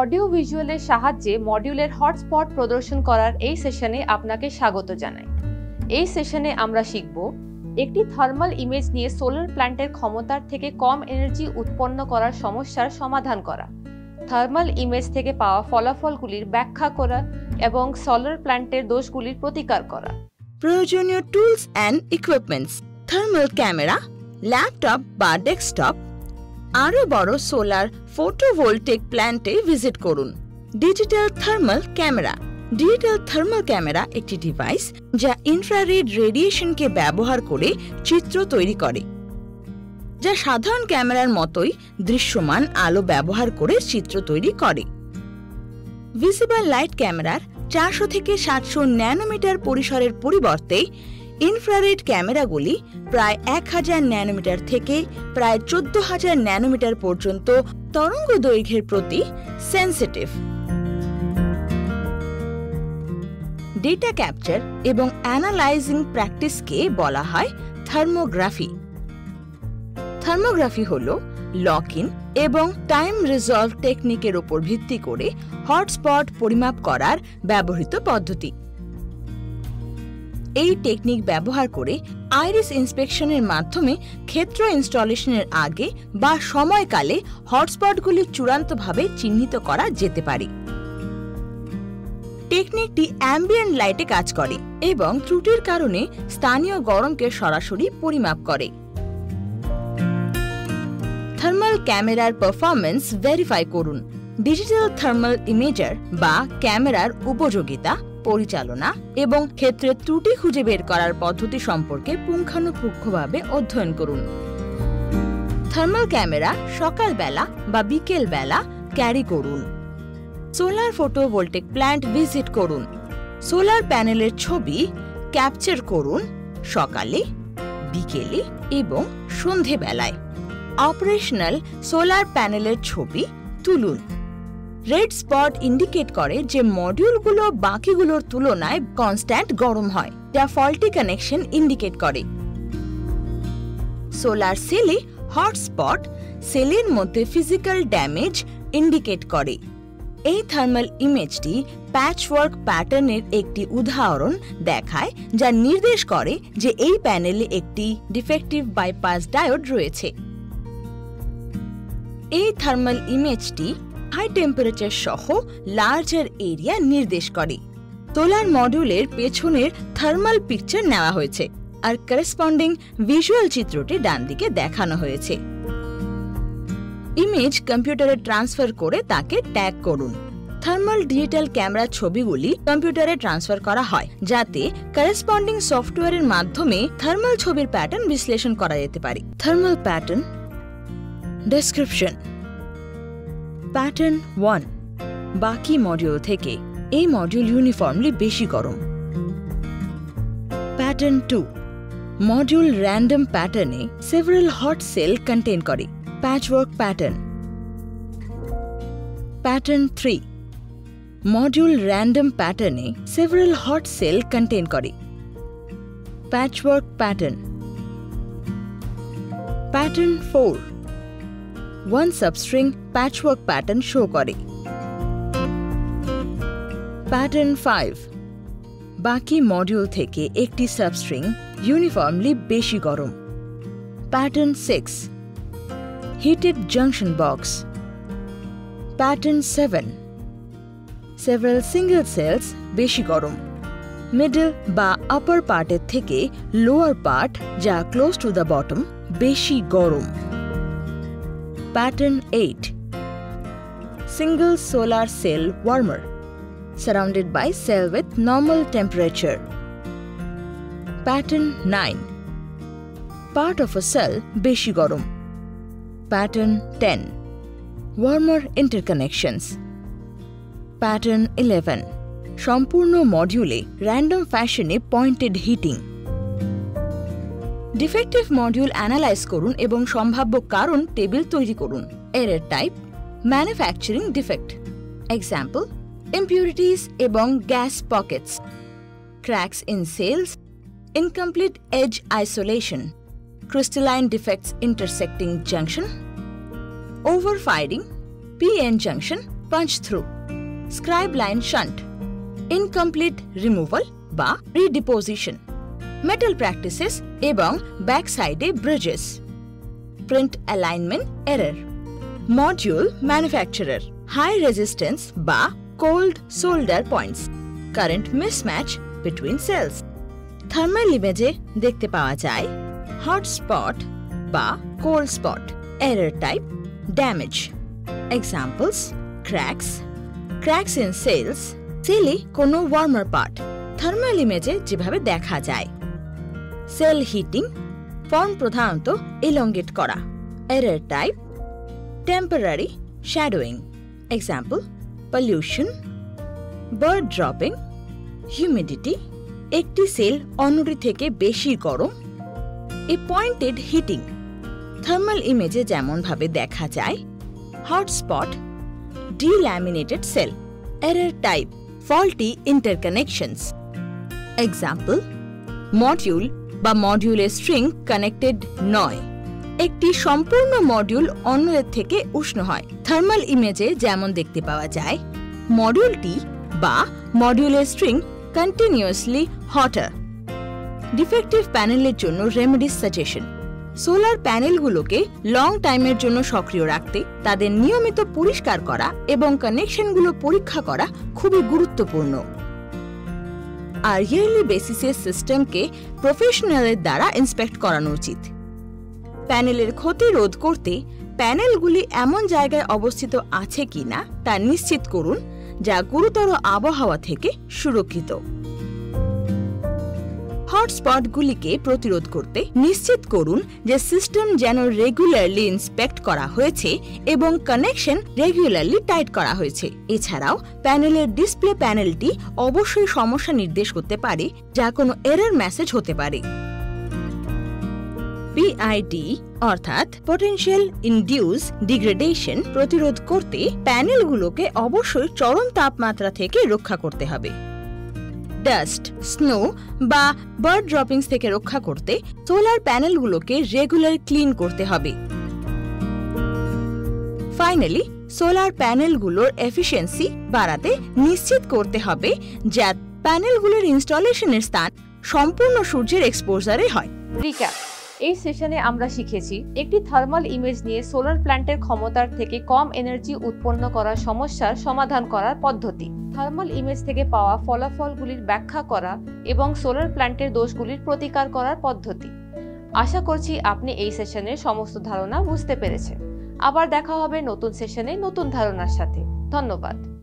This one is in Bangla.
অডিও ভিজুয়ালের সাহায্যে মডিউলের হটস্পট প্রদর্শন করার এই সেশনে আপনাকে স্বাগত জানাই। এই সেশনে আমরা শিখব একটি থার্মাল ইমেজ নিয়ে সোলার প্ল্যান্টের ক্ষমতার থেকে কম এনার্জি উৎপন্ন করার সমস্যার সমাধান করা, থার্মাল ইমেজ থেকে পাওয়া ফলাফলগুলির ব্যাখ্যা করা এবং সোলার প্ল্যান্টের দোষগুলির প্রতিকার করা। প্রয়োজনীয় tools and equipments: thermal camera, laptop বা ডেস্কটপ। আরও বড় সোলার ফটোভোল্টেক প্ল্যান্টে ভিজিট করুন। Digital thermal camera. Digital thermal camera একটি ডিভাইস যা ইনফ্রারেড রেডিয়েশনকে ব্যবহার করে চিত্র তৈরি করে, যা সাধারণ ক্যামেরার মতোই দৃশ্যমান আলো ব্যবহার করে চিত্র তৈরি করে। ভিজিবল লাইট ক্যামেরার 400 থেকে 700 ন্যানোমিটার পরিসরের পরিবর্তে ইনফ্রারেড ক্যামেরাগুলি প্রায় 1000 ন্যানোমিটার থেকে প্রায় 14000 ন্যানোমিটার পর্যন্ত তরঙ্গ দৈর্ঘ্যের প্রতি সেন্সিটিভ। ডেটা ক্যাপচার এবং অ্যানালাইজিং প্র্যাকটিসকে বলা হয় থার্মোগ্রাফি। থার্মোগ্রাফি হল লক ইন এবং টাইম রিজলভ টেকনিকের উপর ভিত্তি করে হটস্পট পরিমাপ করার ব্যবহৃত পদ্ধতি। এই টেকনিক ব্যবহার করে আইরিস ইন্সপেকশনের মাধ্যমে ক্ষেত্র ইনস্টলেশনের আগে বা সময়কালে হটস্পটগুলি চূড়ান্তভাবে চিহ্নিত করা যেতে পারে। টেকনিকটি অ্যাম্বিয়েন্ট লাইটে কাজ করে এবং ত্রুটির কারণে স্থানীয় গরমকে সরাসরি পরিমাপ করে। থার্মাল ক্যামেরার পারফরম্যান্স ভেরিফাই করুন। ডিজিটাল থার্মাল ইমেজার বা ক্যামেরার উপযোগিতা, পরিচালনা এবং ক্ষেত্রের ত্রুটি খুঁজে বের করার পদ্ধতি সম্পর্কে পুঙ্খানুপুঙ্খভাবে অধ্যয়ন করুন। থার্মাল ক্যামেরা সকালবেলা বা বিকেল বেলা ক্যারি করুন। সোলার ফটোভোল্টেক প্ল্যান্ট ভিজিট করুন। সোলার প্যানেলের ছবি ক্যাপচার করুন সকালে, বিকেলে এবং সন্ধেবেলায়। অপারেশনাল সোলার প্যানেলের ছবি তুলুন। রেড স্পট ইন্ডিকেট করে যে মডিউলগুলো বাকিগুলোর তুলনায় কনস্ট্যান্ট গরম হয়, যা ফল্টি কানেকশন ইন্ডিকেট করে। সোলার সেলে হটস্পট সেলের মধ্যে ফিজিক্যাল ড্যামেজ ইন্ডিকেট করে। এই থার্মাল ইমেজটি প্যাচওয়ার্ক প্যাটার্নের একটি উদাহরণ দেখায়, যা নির্দেশ করে যে এই প্যানেলে একটি ডিফেক্টিভ বাইপাস ডায়োড রয়েছে। এই থার্মাল ইমেজটি হাই টেম্পারেচার সহ লার্জার এরিয়া নির্দেশ করে। সোলার মডিউলের পেছনের থার্মাল পিকচার নেওয়া হয়েছে আর করেসপন্ডিং ভিজুয়াল চিত্রটি ডান দিকে দেখানো হয়েছে। ইমেজ কম্পিউটারে ট্রান্সফার করে তাকে ট্যাগ করুন। থার্মাল ডিজিটাল ক্যামেরা ছবিগুলি কম্পিউটারে ট্রান্সফার করা হয় যাতে করেসপন্ডিং সফটওয়্যারের মাধ্যমে থার্মাল ছবির প্যাটার্ন বিশ্লেষণ করা যেতে পারে। Thermal pattern description. প্যাটার্ন 1, বাকি মডিউল থেকে এই মডিউল ইউনিফর্মলি বেশি গরম। প্যাটার্ন 2, মডিউল র্যান্ডম প্যাটার্নে সেভারাল হট সেল কন্টেইন করে। Patchwork pattern. Pattern 3, module random প্যাটার্নে সেভারাল হট সেল কন্টেইন করে। Patchwork pattern. Pattern 4, 1 substring patchwork pattern show করে। প্যাটার্ন 5, বাকি মডিউল থেকে একটি সাবস্ট্রিং ইউনিফর্মলি বেশি গরম। Pattern 6, heated junction box. Pattern 7, several single cells বেশি গরম। মিডল বা আপার পার্টের থেকে লোয়ার পার্ট, যা ক্লোজ টু দ্য বটম, বেশি গরম। Pattern 8, single solar cell warmer, surrounded by cell with normal temperature. Pattern 9, part of a cell beshi gorom. Pattern 10, warmer interconnections. Pattern 11, সম্পূর্ণ মডিউলে র্যান্ডম ফ্যাশনে pointed heating. Defective module analyse করুন এবং সম্ভাব্য কারণ টেবিল তৈরি করুন। Error type: manufacturing defect. Example: impurities এবং gas pockets, cracks in cells, incomplete edge isolation, crystalline defects intersecting junction, overfiring, PN junction, punch through, scribe line shunt, incomplete removal বা রিডিপোজিশন, মেটাল প্র্যাকটিসেস এবং ব্যাক সাইডে bridges, print alignment error, module manufacturer, high resistance বা cold solder points, current mismatch between cells. Thermal ইমেজে দেখতে পাওয়া যায় হট স্পট বা cold spot, error type, damage. Examples: cracks in সেলে কোনো ওয়ার্মার পার্ট, থার্মাল ইমেজে যেভাবে দেখা যায়। সেল হিটিং, ফর্ম প্রধানত ইলঙ্গেট করা, error type, temporary shadowing. Example: pollution, bird dropping, humidity, একটি সেল অন্যটি থেকে বেশি গরম, এ পয়েন্টেড হিটিং। থার্মাল ইমেজে যেমনভাবে দেখা যায় hotspot, delaminated cell, error type, faulty interconnections. Example: module বা মডিউলের স্ট্রিং কানেক্টেড নয়, একটি সম্পূর্ণ মডিউল অন্যের থেকে উষ্ণ হয়। থার্মাল ইমেজে যেমন দেখতে পাওয়া যায় মডিউলটি বা মডিউলের স্ট্রিং কন্টিনিউয়াসলি হটার। ডিফেক্টিভ প্যানেলের জন্য রেমেডিস সাজেশন: সোলার প্যানেলগুলোকে লং টাইমের জন্য সক্রিয় রাখতে তাদের নিয়মিত পরিষ্কার করা এবং কানেকশনগুলো পরীক্ষা করা খুবই গুরুত্বপূর্ণ। আর ইয়ারলি বেসিসে সিস্টেমকে প্রফেশনালের দ্বারা ইন্সপেক্ট করানো উচিত। প্যানেলের ক্ষতি রোধ করতে প্যানেলগুলি এমন জায়গায় অবস্থিত আছে কিনা তা নিশ্চিত করুন যা গুরুতর আবহাওয়া থেকে সুরক্ষিত। হটস্পটগুলিকে প্রতিরোধ করতে নিশ্চিত করুন যে সিস্টেম যেন রেগুলারলি ইন্সপেক্ট করা হয়েছে এবং কানেকশন রেগুলারলি টাইট করা হয়েছে। এছাড়াও প্যানেলের ডিসপ্লে প্যানেলটি অবশ্যই সমস্যা নির্দেশ করতে পারে, যা কোনো এরর মেসেজ হতে পারে। পিআইডি অর্থাৎ পটেনশিয়াল ইনডিউস ডিগ্রেডেশন প্রতিরোধ করতে প্যানেলগুলোকে অবশ্যই চরম তাপমাত্রা থেকে রক্ষা করতে হবে। ডাস্ট, স্নো বা বার্ড ড্রপিংস থেকে রক্ষা করতে সোলার প্যানেলগুলোকে রেগুলার ক্লিন করতে হবে। ফাইনালি, সোলার প্যানেলগুলোর এফিসিয়েন্সি বাড়াতে নিশ্চিত করতে হবে যা প্যানেলগুলোর ইনস্টলেশনের স্থান সম্পূর্ণ সূর্যের এক্সপোজারে হয়। রিক্যাপ: এই সেশনে আমরা শিখেছি একটি থার্মাল ইমেজ নিয়ে সোলার প্ল্যান্টের ক্ষমতার থেকে কম এনার্জি উৎপন্ন করার সমস্যার সমাধান করার পদ্ধতি, থার্মাল ইমেজ থেকে পাওয়া ফলাফলগুলির ব্যাখ্যা করা এবং সোলার প্ল্যান্টের দোষগুলির প্রতিকার করার পদ্ধতি। আশা করছি আপনি এই সেশনের সমস্ত ধারণা বুঝতে পেরেছেন। আবার দেখা হবে নতুন সেশনে নতুন ধারণার সাথে। ধন্যবাদ।